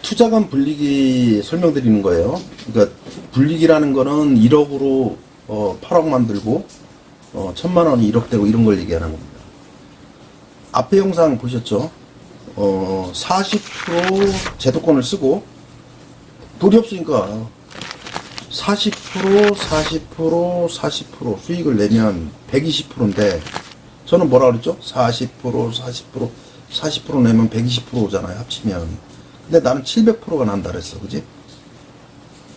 투자금 불리기 설명드리는 거예요. 그러니까 불리기라는 거는 1억으로 8억 만들고 1000만 원이 1억 되고 이런 걸 얘기하는 겁니다. 앞에 영상 보셨죠? 40% 제도권을 쓰고 돈이 없으니까 40%, 40%, 40% 수익을 내면 120%인데 저는 뭐라 그랬죠? 40%, 40%, 40% 내면 120%잖아요. 합치면. 근데 나는 700%가 난다 그랬어. 그지?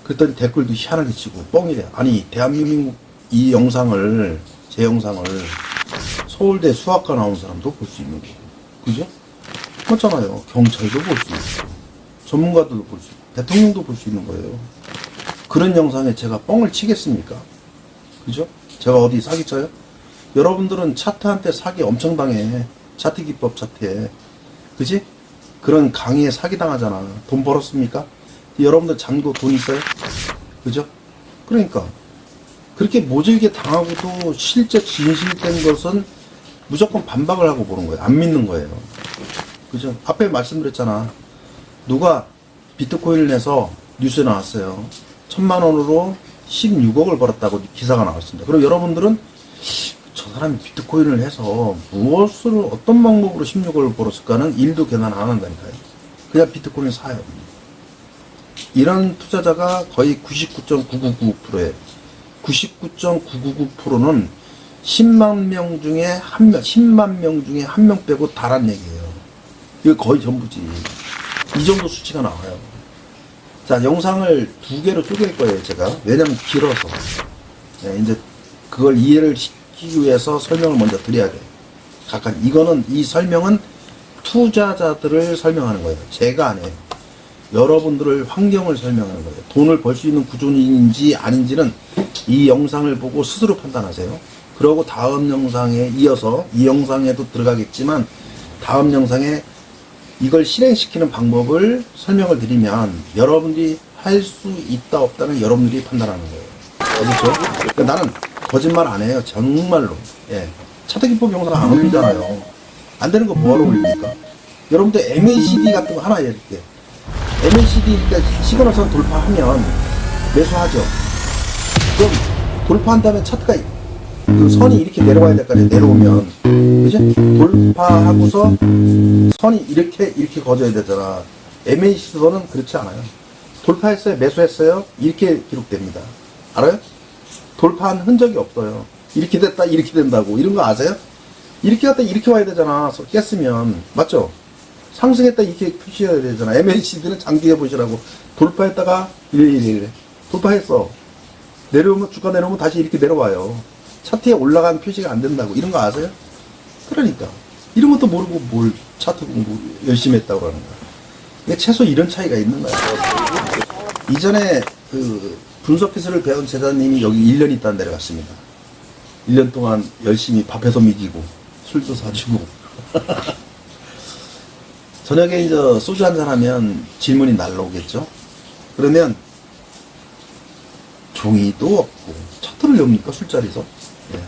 그랬더니 댓글도 희한하게 치고 뻥이래. 아니 대한민국 이 영상을 제 영상을 서울대 수학과 나온 사람도 볼 수 있는 거고. 그죠? 맞잖아요. 경찰도 볼 수 있고 전문가들도 볼 수 있고 대통령도 볼 수 있는 거예요. 그런 영상에 제가 뻥을 치겠습니까? 그죠? 제가 어디 사기쳐요? 여러분들은 차트한테 사기 엄청 당해. 차트 기법 차트에. 그지? 그런 강의에 사기당하잖아. 돈 벌었습니까? 여러분들 잔고 돈 있어요? 그죠? 그러니까. 그렇게 모질게 당하고도 실제 진실된 것은 무조건 반박을 하고 보는 거예요. 안 믿는 거예요. 그죠? 앞에 말씀드렸잖아. 누가 비트코인을 내서 뉴스에 나왔어요. 1000만 원으로 16억을 벌었다고 기사가 나왔습니다. 그럼 여러분들은 저 사람이 비트코인을 해서 무엇을 어떤 방법으로 16억을 벌었을까는 일도 계산 안 한다니까요. 그냥 비트코인을 사요. 이런 투자자가 거의 99.999%예요. 99.999%는 10만 명 중에 한 명, 10만 명 중에 한 명 빼고 다란 얘기예요. 이거 거의 전부지. 이 정도 수치가 나와요. 자, 영상을 두 개로 쪼갤 거예요, 제가. 왜냐면 길어서. 네, 이제 그걸 이해를 시키기 위해서 설명을 먼저 드려야 돼요. 각각 이 설명은 투자자들을 설명하는 거예요. 제가 안 해요. 여러분들을 환경을 설명하는 거예요. 돈을 벌 수 있는 구조인지 아닌지는 이 영상을 보고 스스로 판단하세요. 그러고 다음 영상에 이어서 이 영상에도 들어가겠지만 다음 영상에 이걸 실행시키는 방법을 설명을 드리면 여러분들이 할 수 있다 없다는 여러분들이 판단하는 거예요. 그렇죠? 그러니까 나는 거짓말 안 해요. 정말로. 예. 차트기법 영상 안 올리잖아요. 안 되는 거 뭐하러 올립니까? 여러분들 MACD 같은 거 하나 얘기할게요. MACD 그러니까 시그널선 돌파하면 매수하죠. 그럼 돌파한 다음에 차트가 그 선이 이렇게 내려와야 될 거 아니에요. 내려오면 그지? 돌파하고서 선이 이렇게 거져야 되잖아. MACD선은 그렇지 않아요. 돌파했어요, 매수했어요, 이렇게 기록됩니다. 알아요? 돌파한 흔적이 없어요. 이렇게 됐다, 이렇게 된다고. 이런 거 아세요? 이렇게 갔다 이렇게 와야 되잖아. 깼으면. 맞죠? 상승했다 이렇게 표시해야 되잖아. MACD는 장기해 보시라고. 돌파했다가 이래. 돌파했어. 내려오면, 주가 내려오면 다시 이렇게 내려와요. 차트에 올라간 표시가 안 된다고. 이런 거 아세요? 그러니까. 이런 것도 모르고 뭘 차트 공부 열심히 했다고 그러는 거야. 근데 최소 이런 차이가 있는 거야. 이전에 그 분석 기술을 배운 제자님이 여기 1년 있다 내려갔습니다. 1년 동안 열심히 밥해서 먹이고 술도 사주고 저녁에 이제 소주 한잔 하면 질문이 날라오겠죠. 그러면 종이도 없고 차트를 엽니까 술자리에서? 네.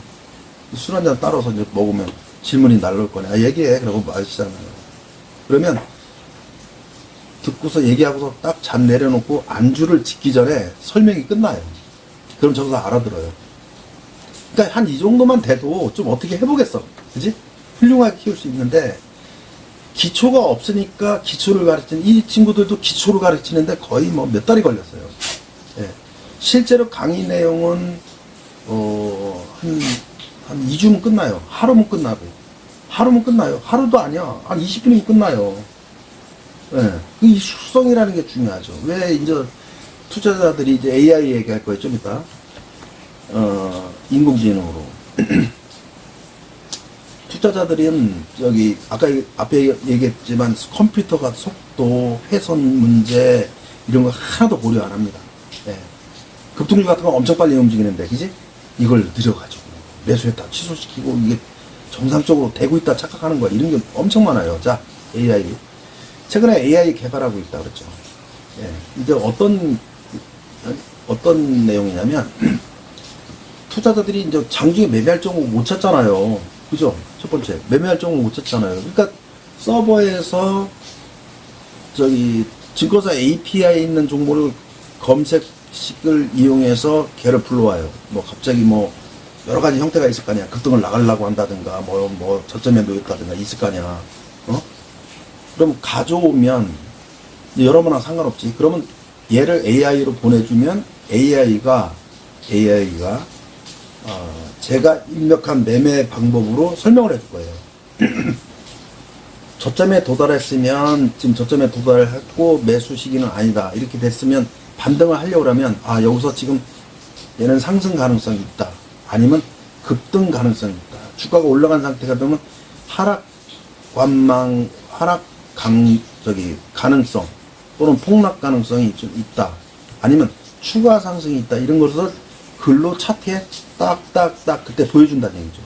술 한잔 따라서 이제 먹으면 질문이 날라올 거네. 아, 얘기해. 그러고 마시잖아요. 그러면 듣고서 얘기하고서 딱 잔 내려놓고 안주를 짓기 전에 설명이 끝나요. 그럼 저거 다 알아들어요. 그러니까 한 이 정도만 돼도 좀 어떻게 해보겠어. 그지? 훌륭하게 키울 수 있는데 기초가 없으니까 기초를 가르치는 이 친구들도 기초를 가르치는데 거의 뭐 몇 달이 걸렸어요. 예. 실제로 강의 내용은 한 2주면 끝나요. 하루면 끝나요. 하루도 아니야. 한 20분이면 끝나요. 예. 이 숙성이라는 게 중요하죠. 왜 이제 투자자들이 이제 AI 얘기할 거예요. 좀 이따. 인공지능으로. 투자자들은 여기 아까 앞에 얘기했지만 컴퓨터가 속도, 회선 문제 이런 거 하나도 고려 안 합니다. 예. 급등주 같은 거 엄청 빨리 움직이는데, 그지? 이걸 느려가지고 매수했다 취소시키고 이게 정상적으로 되고 있다 착각하는 거야. 이런 게 엄청 많아요. 자, AI. 최근에 AI 개발하고 있다 그랬죠. 예. 이제 어떤 내용이냐면 투자자들이 이제 장중에 매매할 종목 못 찾잖아요. 그죠? 첫 번째 매매할 종목 못 찾잖아요. 그러니까 서버에서 저기 증권사 API에 있는 정보를 검색식을 이용해서 걔를 불러와요. 뭐 갑자기 뭐 여러 가지 형태가 있을 거 아니야. 급등을 나가려고 한다든가 뭐 저점에 놓였다든가 있을 거 아니야. 그럼 가져오면 여러분랑 상관없지. 그러면 얘를 AI로 보내주면 AI가 제가 입력한 매매 방법으로 설명을 해줄 거예요. 저점에 도달했으면 지금 저점에 도달했고 매수 시기는 아니다. 이렇게 됐으면 반등을 하려고 하면 여기서 지금 얘는 상승 가능성이 있다. 아니면 급등 가능성이 있다. 주가가 올라간 상태가 되면 하락 가능성 또는 폭락 가능성이 좀 있다. 아니면 추가 상승이 있다. 이런 것을 글로 차트에 딱딱딱 그때 보여준다는 얘기죠.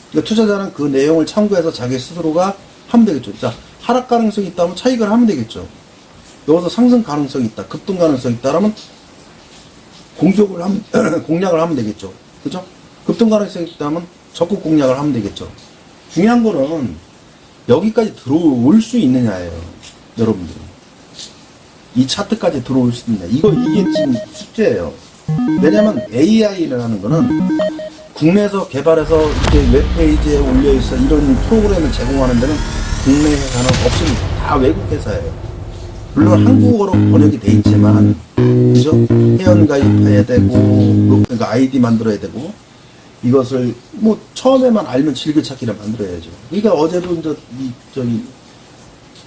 그러니까 투자자는 그 내용을 참고해서 자기 스스로가 하면 되겠죠. 자, 하락 가능성이 있다면 차익을 하면 되겠죠. 여기서 상승 가능성이 있다. 급등 가능성이 있다. 그러면 공략을 하면 되겠죠. 그죠? 급등 가능성이 있다면 적극 공략을 하면 되겠죠. 중요한 거는 여기까지 들어올 수 있느냐예요. 여러분들. 이 차트까지 들어올 수 있느냐. 이게 지금 숙제예요. 왜냐면 AI라는 거는 국내에서 개발해서 이렇게 웹페이지에 올려있어 이런 프로그램을 제공하는 데는 국내 회사는 없습니다. 다 외국 회사예요. 물론 한국어로 번역이 돼 있지만, 그죠? 회원 가입해야 되고, 그러니까 아이디 만들어야 되고, 이것을 뭐 처음에만 알면 즐겨찾기를 만들어야죠. 그러니까 어제도 저기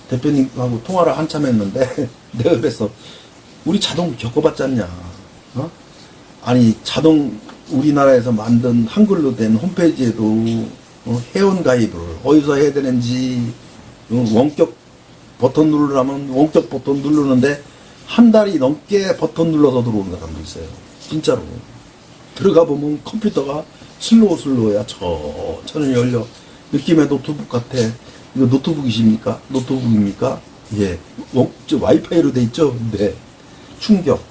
대표님하고 통화를 한참 했는데 내가 그랬어. 우리 자동 겪어봤지 않냐? 아니 우리나라에서 만든 한글로 된 홈페이지에도 회원 가입을 어디서 해야 되는지 원격 버튼 누르려면 원격 버튼 누르는데 한 달이 넘게 버튼 눌러서 들어오는 사람도 있어요. 진짜로. 들어가 보면 컴퓨터가 슬로우야. 천천히 열려. 느낌의 노트북 같아. 이거 노트북이십니까? 노트북입니까? 예. 와이파이로 돼 있죠? 네. 충격.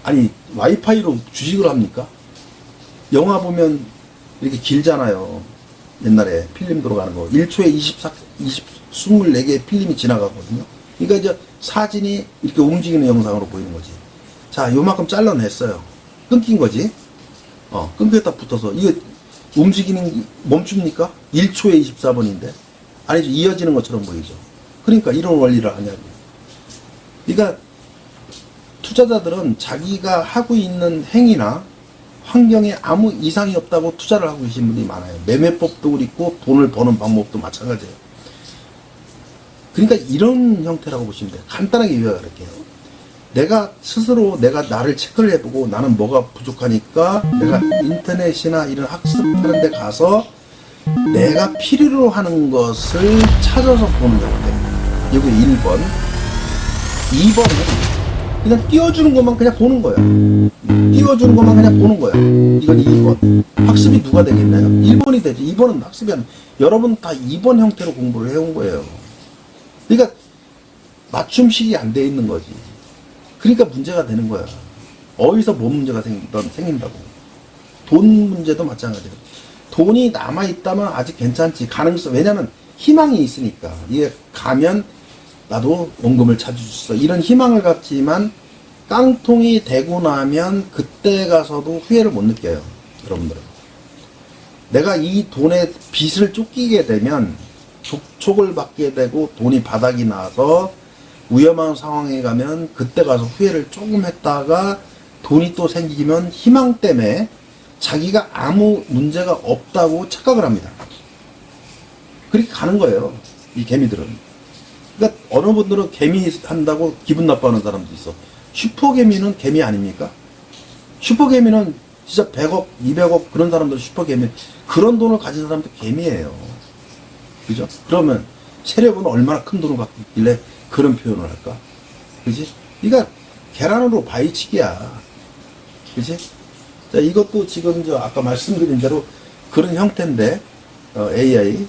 아니, 와이파이로 주식을 합니까? 영화 보면 이렇게 길잖아요. 옛날에 필름 들어가는 거. 1초에 24개의 필름이 지나가거든요. 그러니까 이제 사진이 이렇게 움직이는 영상으로 보이는 거지. 자, 요만큼 잘라냈어요. 끊긴 거지. 끊겼다 붙어서. 이게 멈춥니까? 1초에 24번인데. 아니죠. 이어지는 것처럼 보이죠. 그러니까 이런 원리를 하냐고. 그러니까 투자자들은 자기가 하고 있는 행위나 환경에 아무 이상이 없다고 투자를 하고 계신 분들이 많아요. 매매법도 그렇고 돈을 버는 방법도 마찬가지예요. 그러니까 이런 형태라고 보시면 돼요. 간단하게 요약할게요. 내가 스스로 나를 체크를 해보고 나는 뭐가 부족하니까 내가 인터넷이나 이런 학습하는 데 가서 내가 필요로 하는 것을 찾아서 보는 거예요. 이거 1번. 2번은 그냥 띄워주는 것만 그냥 보는 거야. 띄워주는 것만 그냥 보는 거야. 이건 2번. 학습이 누가 되겠나요? 1번이 되죠. 2번은 학습이 아니라 여러분 다 2번 형태로 공부를 해온 거예요. 그러니까 맞춤식이 안 돼 있는 거지. 그러니까 문제가 되는 거야. 어디서 뭔 문제가 생긴다고. 돈 문제도 마찬가지예요. 돈이 남아있다면 아직 괜찮지. 왜냐면 희망이 있으니까. 이게 가면 나도 원금을 찾을 수 있어. 이런 희망을 갖지만 깡통이 되고 나면 그때 가서도 후회를 못 느껴요. 여러분들은. 내가 이 돈의 빚을 쫓기게 되면 족촉을 받게 되고 돈이 바닥이 나서 위험한 상황에 가면 그때 가서 후회를 조금 했다가 돈이 또 생기면 희망 때문에 자기가 아무 문제가 없다고 착각을 합니다. 그렇게 가는 거예요. 이 개미들은. 그러니까 어느 분들은 개미 한다고 기분 나빠하는 사람도 있어. 슈퍼개미는 개미 아닙니까? 슈퍼개미는 진짜 100억, 200억 그런 사람들 슈퍼개미. 그런 돈을 가진 사람도 개미예요. 그죠? 그러면 세력은 얼마나 큰 돈을 갖고 있길래 그런 표현을 할까? 그지? 그러니까 계란으로 바위치기야. 그지? 자, 이것도 지금 아까 말씀드린 대로 그런 형태인데, AI.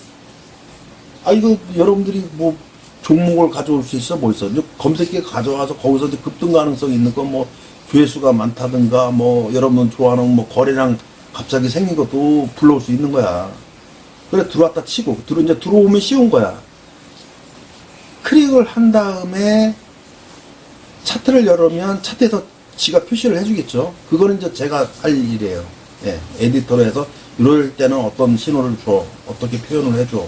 이거 여러분들이 뭐 종목을 가져올 수 있어? 뭐 있어? 검색기에 가져와서 거기서 급등 가능성이 있는 거 뭐 조회수가 많다든가 뭐 여러분 좋아하는 뭐 거래량 갑자기 생긴 것도 불러올 수 있는 거야. 그래, 들어왔다 치고, 이제 들어오면 쉬운 거야. 클릭을 한 다음에 차트를 열으면 차트에서 지가 표시를 해주겠죠. 그거는 이제 제가 할 일이에요. 예, 에디터로 해서 이럴 때는 어떤 신호를 줘, 어떻게 표현을 해줘.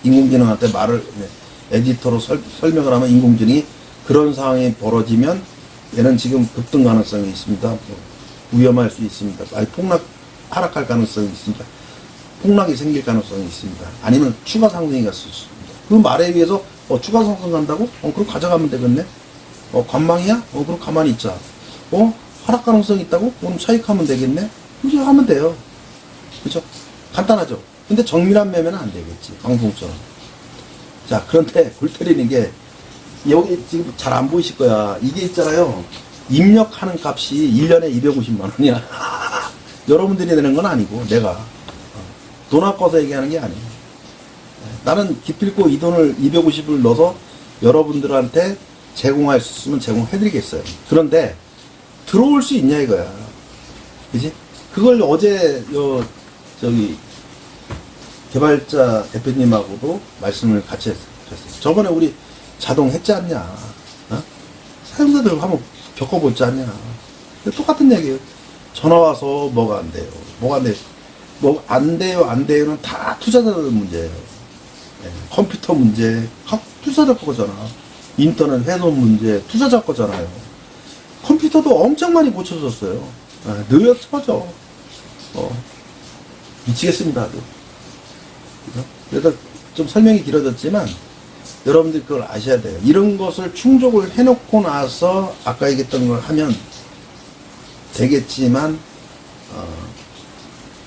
인공지능한테 말을 에디터로 설명을 하면 인공지능이 그런 상황이 벌어지면 얘는 지금 급등 가능성이 있습니다. 위험할 수 있습니다. 아니 하락할 가능성이 있습니다. 폭락이 생길 가능성이 있습니다. 아니면 추가 상승이 갔을 수 있습니다. 그 말에 의해서 추가 상승 간다고? 그럼 가져가면 되겠네. 관망이야? 그럼 가만히 있자. 하락 가능성이 있다고? 그럼 차익하면 되겠네. 이렇게 하면 돼요. 그렇죠? 간단하죠. 근데 정밀한 매매는 안 되겠지. 방송처럼. 자, 그런데 골 때리는 게 여기 지금 잘 안 보이실 거야. 이게 있잖아요. 입력하는 값이 1년에 250만 원이야. 여러분들이 내는 건 아니고 내가 돈 아까워서 얘기하는 게 아니에요. 나는 기필코 이 돈을 250을 넣어서 여러분들한테 제공할 수 있으면 제공해드리겠어요. 그런데 들어올 수 있냐 이거야. 그지? 그걸 어제 저기 개발자 대표님하고도 말씀을 같이 했어요. 저번에 우리 자동 했지 않냐? 사용자들 한번 겪어보지 않냐? 똑같은 얘기예요. 전화 와서 뭐가 안 돼요. 뭐가 안 돼요. 뭐 안 돼요, 안 돼요는 다 투자자들 문제예요. 컴퓨터 문제, 투자자 거잖아. 인터넷 회선 문제, 투자자 거잖아요. 컴퓨터도 엄청 많이 고쳐졌어요. 늘 터져. 미치겠습니다. 아주. 그래서 좀 설명이 길어졌지만 여러분들이 그걸 아셔야 돼요. 이런 것을 충족을 해놓고 나서 아까 얘기했던 걸 하면 되겠지만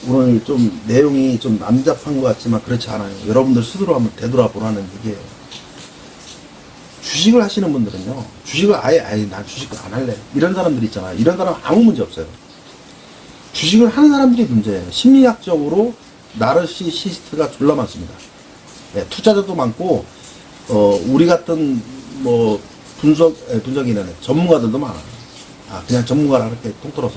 오늘 좀 내용이 좀 남잡한 것 같지만 그렇지 않아요. 여러분들 스스로 한번 되돌아보라는 얘기예요. 주식을 하시는 분들은요, 주식을 아예 난 주식을 안 할래. 이런 사람들 있잖아요. 이런 사람은 아무 문제 없어요. 주식을 하는 사람들이 문제예요. 심리학적으로 나르시시스트가 졸라 많습니다. 투자자도 많고, 우리 같은 뭐 분석이나 전문가들도 많아요. 그냥 전문가라 이렇게 통틀어서.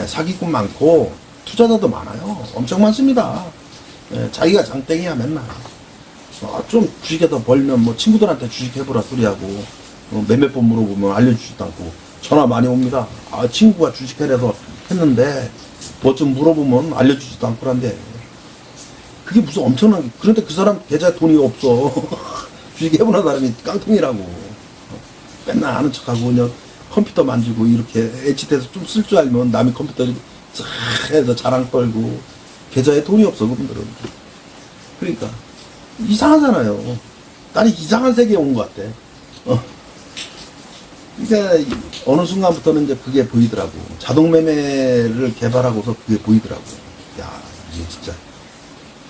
사기꾼 많고, 투자자도 많아요. 엄청 많습니다. 자기가 장땡이야 맨날. 좀 주식에다 벌면 뭐 친구들한테 주식 해보라 소리하고 몇몇 번 물어보면 알려주지도 않고 전화 많이 옵니다. 친구가 주식 해서 했는데 뭐 좀 물어보면 알려주지도 않고 그런데 그게 무슨 엄청난 그런데 그 사람 계좌에 돈이 없어. 주식 해보나 다름이 깡통이라고. 맨날 아는 척하고 그냥 컴퓨터 만지고 이렇게 애치돼서 좀 쓸 줄 알면 남이 컴퓨터를 쫙 해서 자랑 떨고 계좌에 돈이 없어 그분들은. 그러니까 이상하잖아요. 나는 이상한 세계에 온 것 같아. 그러니까 어느 순간부터는 이제 그게 보이더라고. 자동 매매를 개발하고서 그게 보이더라고. 야, 이게 진짜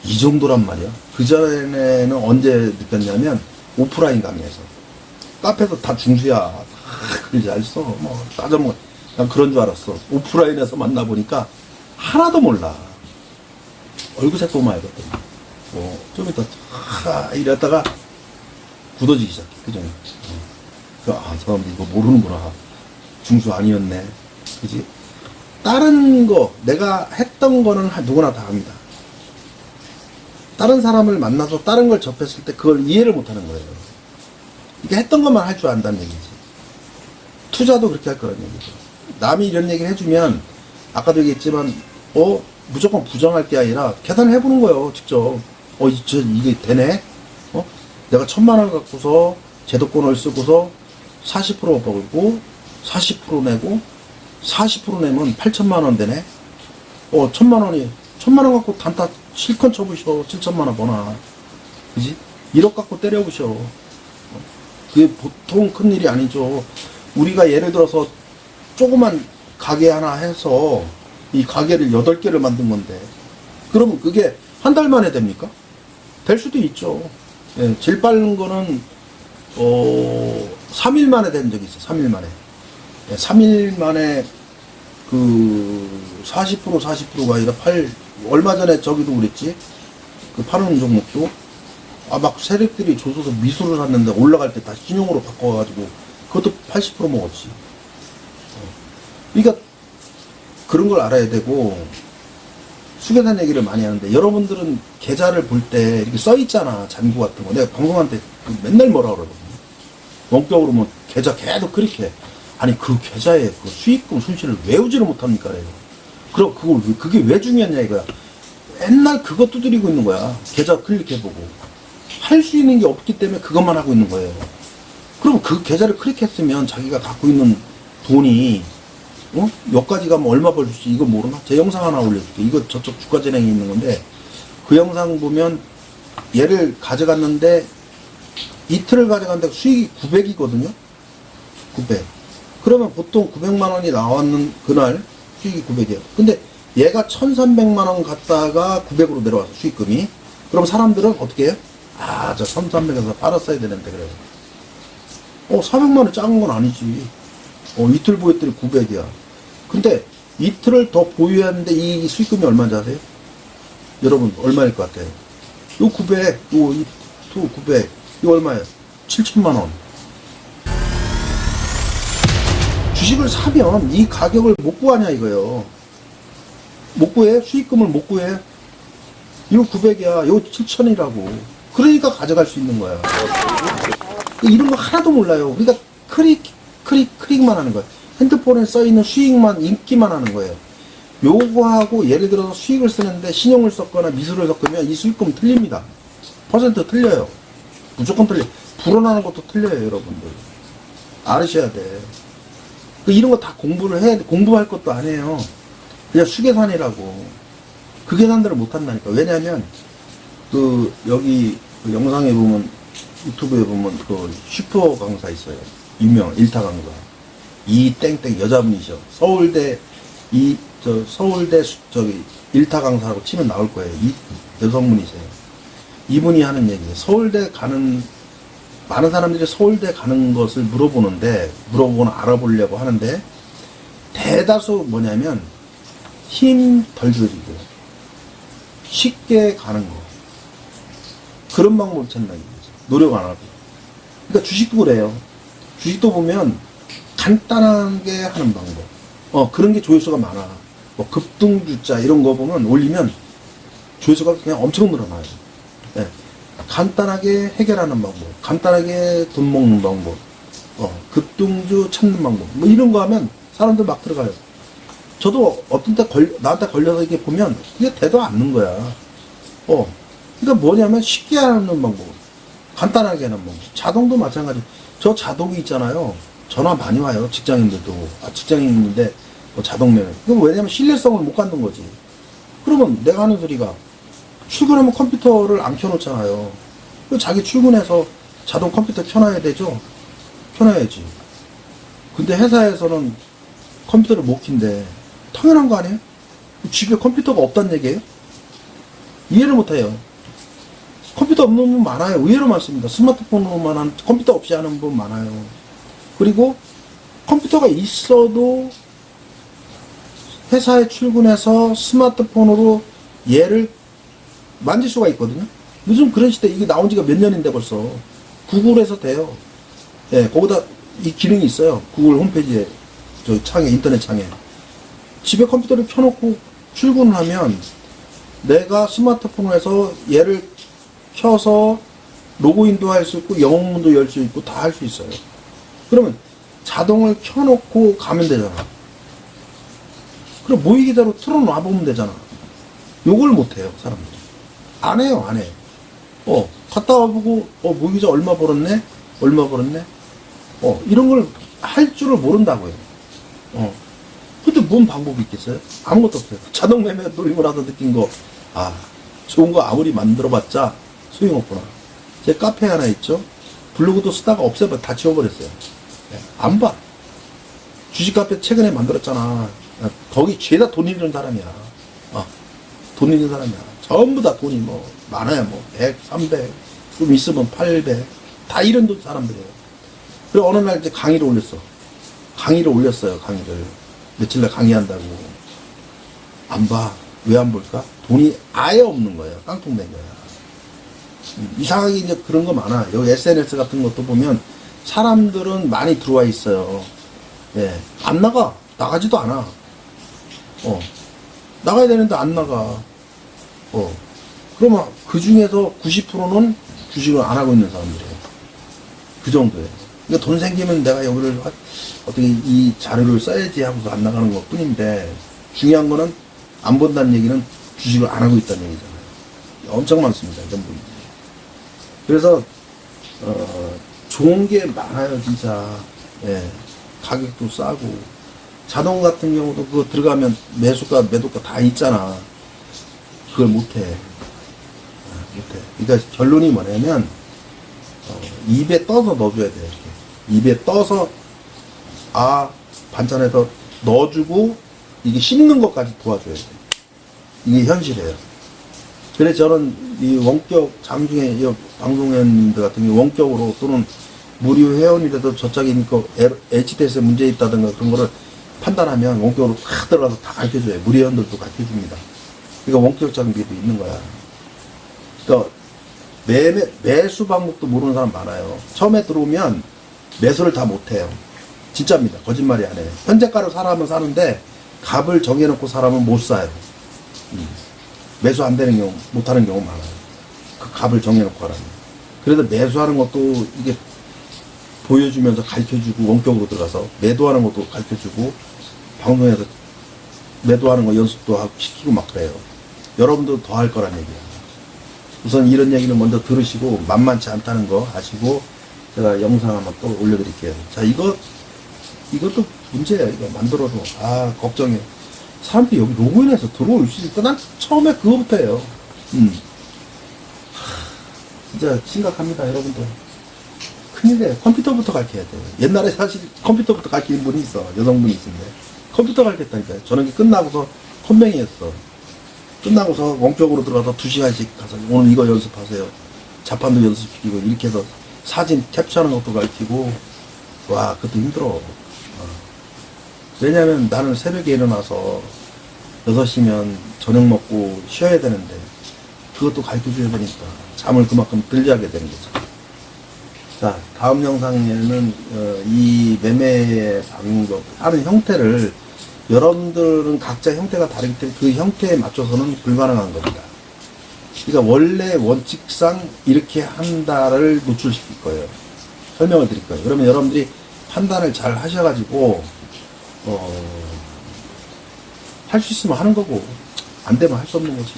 이 정도란 말이야. 그 전에는 언제 느꼈냐면 오프라인 강의에서 카페에서 다 중수야. 다 글 잘 써. 뭐 따져먹어. 난 그런 줄 알았어. 오프라인에서 만나보니까 하나도 몰라. 얼굴 색보고 말거든. 좀 이따 이랬다가 굳어지기 시작해. 그죠? 사람들이 이거 모르는구나. 중수 아니었네. 그지? 다른 거, 내가 했던 거는 누구나 다 합니다. 다른 사람을 만나서 다른 걸 접했을 때 그걸 이해를 못 하는 거예요. 이게 했던 것만 할 줄 안다는 얘기지. 투자도 그렇게 할 거라는 얘기죠. 남이 이런 얘기를 해주면, 아까도 얘기했지만, 무조건 부정할 게 아니라 계산을 해보는 거예요, 직접. 이게 되네? 내가 1,000만 원 갖고서 제도권을 쓰고서 40% 벌고 40% 내고 40% 내면 8,000만 원 되네? 1,000만 원 갖고 단타 실컷 쳐보셔. 7,000만 원 버나. 그지? 1억 갖고 때려보셔. 그게 보통 큰 일이 아니죠. 우리가 예를 들어서 조그만 가게 하나 해서 이 가게를 8개를 만든 건데 그러면 그게 한 달 만에 됩니까? 될 수도 있죠. 제일 빠른 거는 3일 만에 된 적이 있어. 3일 만에. 3일 만에 그 40%가 아니라 얼마 전에 저기도 그랬지. 그 파는 종목도 막 세력들이 조서서 미수를 샀는데 올라갈 때 다 신용으로 바꿔가지고 그것도 80% 먹었지. 그러니까 그런 걸 알아야 되고 수계산 얘기를 많이 하는데, 여러분들은 계좌를 볼 때 이렇게 써 있잖아, 잔고 같은 거. 내가 방송한테 맨날 뭐라 그러거든요. 원격으로 뭐 계좌 계속 그렇게. 아니, 그 계좌에 그 수익금 손실을 외우지를 못합니까? 그래요. 그럼 그게 왜 중요하냐 이거야. 맨날 그거 두드리고 있는 거야. 계좌 클릭해보고. 할 수 있는 게 없기 때문에 그것만 하고 있는 거예요. 그럼 그 계좌를 클릭했으면 자기가 갖고 있는 돈이, 여기까지 가면 얼마 벌 수 있지? 이거 모르나? 제 영상 하나 올려줄게. 이거 저쪽 주가진행이 있는 건데, 그 영상 보면 얘를 가져갔는데, 이틀을 가져갔는데 수익이 900이거든요? 900. 그러면 보통 900만 원이 나왔는 그날 수익이 900이에요. 근데 얘가 1300만 원 갔다가 900으로 내려와서 수익금이. 그럼 사람들은 어떻게 해요? 아, 저 1300에서 팔았어야 되는데, 그래요. 400만 원 작은 건 아니지. 이틀 보였더니 900이야. 근데 이틀을 더 보유했는데 이 수익금이 얼마인지 아세요? 여러분, 얼마일 것 같아요? 요 900, 요 900. 이거 얼마예요? 7천만 원. 주식을 사면 이 가격을 못 구하냐 이거예요. 못 구해? 수익금을 못 구해? 이거 900이야. 이거 7천이라고. 그러니까 가져갈 수 있는 거야. 이런 거 하나도 몰라요. 우리가 클릭만 하는 거야. 핸드폰에 써있는 수익만, 인기만 하는 거예요. 요거하고 예를 들어서 수익을 쓰는데 신용을 썼거나 미수를 섞으면 이 수익금 틀립니다. 퍼센트 틀려요. 무조건 틀려. 불어나는 것도 틀려요, 여러분들. 알으셔야 돼. 이런 거 다 공부를 해야 돼. 공부할 것도 안 해요. 그냥 수계산이라고. 그 계산들을 못 한다니까. 왜냐면, 여기 그 영상에 보면, 유튜브에 보면 그 슈퍼 강사 있어요. 유명, 일타 강사. 이땡땡 여자분이셔. 서울대, 일타 강사라고 치면 나올 거예요. 이 여성분이세요. 이분이 하는 얘기예요. 많은 사람들이 서울대 가는 것을 물어보거나 알아보려고 하는데, 대다수 뭐냐면, 힘 덜 들이고, 쉽게 가는 거. 그런 방법을 찾는다는 거지. 노력 안 하고. 그러니까 주식도 그래요. 주식도 보면, 간단하게 하는 방법. 그런 게 조회수가 많아. 뭐 급등주자 이런 거 보면 올리면 조회수가 그냥 엄청 늘어나요. 네. 간단하게 해결하는 방법, 간단하게 돈 먹는 방법, 급등주 찾는 방법, 뭐 이런 거 하면 사람들 막 들어가요. 저도 어떤 때 나한테 걸려서 이렇게 보면 그게 되도 않는 거야. 그러니까 뭐냐면 쉽게 하는 방법, 간단하게 하는 방법. 자동도 마찬가지. 저 자동이 있잖아요. 전화 많이 와요. 직장인들도. 직장인인데 뭐 자동면. 그럼 왜냐면 신뢰성을 못 갖는 거지. 그러면 내가 하는 소리가 출근하면 컴퓨터를 안 켜놓잖아요. 자기 출근해서 자동 컴퓨터 켜놔야 되죠? 켜놔야지. 근데 회사에서는 컴퓨터를 못 킨대. 당연한 거 아니에요? 집에 컴퓨터가 없다는 얘기예요? 이해를 못 해요. 컴퓨터 없는 분 많아요. 의외로 많습니다. 스마트폰으로만 한, 컴퓨터 없이 하는 분 많아요. 그리고 컴퓨터가 있어도 회사에 출근해서 스마트폰으로 얘를 만질 수가 있거든요. 요즘 그런 시대, 이게 나온 지가 몇 년인데 벌써. 구글에서 돼요. 예, 거기다 이 기능이 있어요. 구글 홈페이지에, 저 창에, 인터넷 창에. 집에 컴퓨터를 켜놓고 출근을 하면 내가 스마트폰을 해서 얘를 켜서 로그인도 할 수 있고 영문도 열 수 있고 다 할 수 있어요. 그러면 자동을 켜놓고 가면 되잖아. 그럼 모의기자로 틀어놔 보면 되잖아. 요걸 못해요, 사람들이. 안 해요, 안 해. 갔다 와보고, 모의기자 얼마 벌었네? 얼마 벌었네? 이런 걸 할 줄을 모른다고요. 근데 뭔 방법이 있겠어요? 아무것도 없어요. 자동 매매 돌림을 하다 느낀 거, 좋은 거 아무리 만들어봤자 소용없구나. 제 카페 하나 있죠? 블로그도 쓰다가 다 지워버렸어요. 안 봐. 주식 카페 최근에 만들었잖아. 거기 죄다 돈 있는 사람이야. 돈 있는 사람이야. 전부 다 돈이 뭐, 많아야 뭐, 100, 300, 좀 있으면 800. 다 이런 사람들이에요. 그리고 어느 날 이제 강의를 올렸어요, 강의를. 며칠 날 강의한다고. 안 봐. 왜 안 볼까? 돈이 아예 없는 거예요. 깡통된 거야. 이상하게 이제 그런 거 많아. 여기 SNS 같은 것도 보면 사람들은 많이 들어와 있어요. 예. 안 나가. 나가지도 않아. 나가야 되는데 안 나가. 그러면 그 중에서 90%는 주식을 안 하고 있는 사람들이에요. 그 정도예요. 그러니까 돈 생기면 내가 여기를 어떻게 이 자료를 써야지 하고서 안 나가는 것 뿐인데, 중요한 거는 안 본다는 얘기는 주식을 안 하고 있다는 얘기잖아요. 엄청 많습니다. 이런 분들이. 그래서 좋은 게 많아요, 진짜. 예. 가격도 싸고. 자동 같은 경우도 그거 들어가면 매수가, 매도가 다 있잖아. 그걸 못해. 못해. 그러니까 결론이 뭐냐면, 입에 떠서 넣어줘야 돼요, 이렇게. 입에 떠서, 반찬에서 넣어주고, 이게 씹는 것까지 도와줘야 돼. 이게 현실이에요. 그래서 저는 이 원격, 장중에 이 방송회원님들 같은 경우 원격으로 또는 무료 회원이라도 저짝이니까 HTS에 문제 있다든가 그런 거를 판단하면 원격으로 탁 들어가서 다 가르쳐 줘요. 무료 회원들도 가르쳐 줍니다. 그러니까 원격 장비도 있는 거야. 그러니까 매수 방법도 모르는 사람 많아요. 처음에 들어오면 매수를 다 못해요. 진짜입니다. 거짓말이 아니에요. 현재가로 사람은 사는데 값을 정해놓고 사람은 못 사요. 매수 안 되는 경우, 못 하는 경우 많아요. 그 값을 정해놓고 하라면. 그래서 매수하는 것도 이게 보여주면서 가르쳐주고, 원격으로 들어가서 매도하는 것도 가르쳐주고, 방송에서 매도하는 거 연습도 하고 시키고 막 그래요. 여러분도 더 할 거란 얘기예요. 우선 이런 얘기를 먼저 들으시고, 만만치 않다는 거 아시고, 제가 영상 한번 또 올려드릴게요. 자, 이것도 문제예요. 이거 만들어도. 걱정해. 사람들이 여기 로그인해서 들어올 수 있으니까 난 처음에 그거부터 해요. 진짜 심각합니다, 여러분들. 큰일이에요. 컴퓨터부터 가르쳐야 돼요. 옛날에 사실 컴퓨터부터 가르치는 분이 있어. 여성분이 있는데. 컴퓨터 가르쳤다니까요. 저는 끝나고서 컴맹이 했어. 끝나고서 원격으로 들어가서 2시간씩 가서 오늘 이거 연습하세요. 자판도 연습시키고 이렇게 해서 사진 캡처하는 것도 가르치고. 와, 그것도 힘들어. 왜냐면 나는 새벽에 일어나서 6시면 저녁 먹고 쉬어야 되는데 그것도 가르쳐줘야 되니까 잠을 그만큼 들게 하게 되는 거죠. 자, 다음 영상에는 이 매매의 방법, 하는 형태를 여러분들은 각자 형태가 다르기 때문에 그 형태에 맞춰서는 불가능한 겁니다. 그러니까 원래 원칙상 이렇게 한다를 노출시킬 거예요. 설명을 드릴 거예요. 그러면 여러분들이 판단을 잘 하셔가지고 할 수 있으면 하는 거고 안 되면 할 수 없는 거지.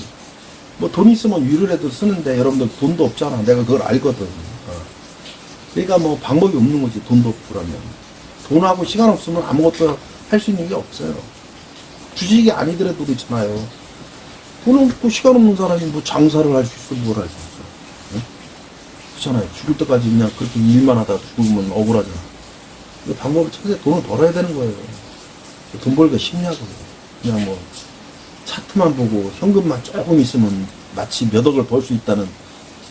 뭐 돈 있으면 유료라도 쓰는데 여러분들 돈도 없잖아. 내가 그걸 알거든. 그러니까 뭐 방법이 없는 거지. 돈도 없고 그러면. 돈하고 시간 없으면 아무것도 할 수 있는 게 없어요. 주식이 아니더라도 그렇잖아요. 돈 없고 시간 없는 사람이 뭐 장사를 할 수 있어, 뭘 할 수 있어. 응? 그렇잖아요. 죽을 때까지 그냥 그렇게 일만 하다 죽으면 억울하잖아. 방법을 찾아야 돈을 벌어야 되는 거예요. 돈 벌기가 쉽냐고. 그냥 뭐 차트만 보고 현금만 조금 있으면 마치 몇 억을 벌 수 있다는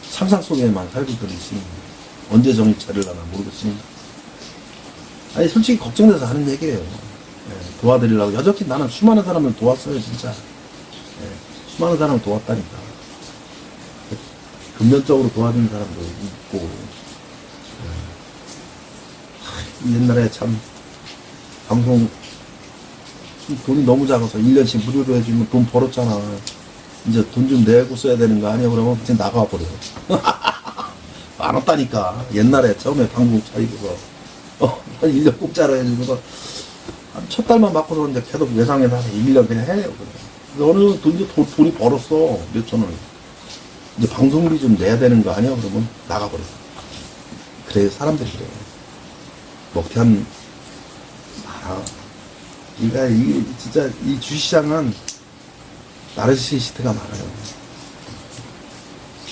상상 속에만 살고 있으니 언제 정신 차리려나 모르겠습니다. 아니 솔직히 걱정돼서 하는 얘기예요. 도와드리려고. 여전히 나는 수많은 사람을 도왔어요, 진짜. 수많은 사람을 도왔다니까. 근면적으로 도와주는 사람도 있고. 옛날에 참 방송 돈이 너무 작아서 1년씩 무료로 해주면 돈 벌었잖아. 이제 돈 좀 내고 써야 되는 거 아니야? 그러면 그냥 나가버려. 안 왔다니까. 옛날에 처음에 방송 차리고서 한 1년 공짜로 해주고서 첫 달만 받고서 이제 계속 예상해서 한 1년 그냥 해요. 그래. 어느 정도 돈이 벌었어. 몇천 원. 이제 방송비 좀 내야 되는 거 아니야? 그러면 나가버려. 그래, 사람들이 그래. 먹튀한 많아. 그러니까 이게 진짜 이 주시장은 나르시시스트가 많아요.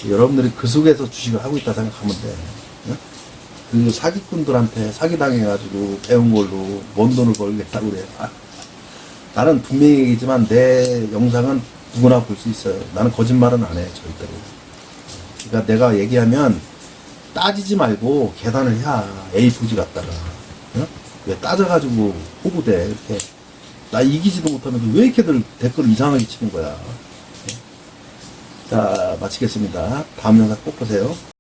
여러분들이 그 속에서 주식을 하고 있다 생각하면 돼. 응? 그리고 사기꾼들한테 사기당해가지고 배운 걸로 먼 돈을 벌겠다고 그래. 나는 분명히 얘기지만 내 영상은 누구나 볼 수 있어요. 나는 거짓말은 안 해, 절대로. 그러니까 내가 얘기하면 따지지 말고 계산을 해. A4지 갖다가. 응? 왜 따져가지고 호구돼. 이렇게. 나 이기지도 못하면서 왜 이렇게들 댓글을 이상하게 치는 거야. 자, 마치겠습니다. 다음 영상 꼭 보세요.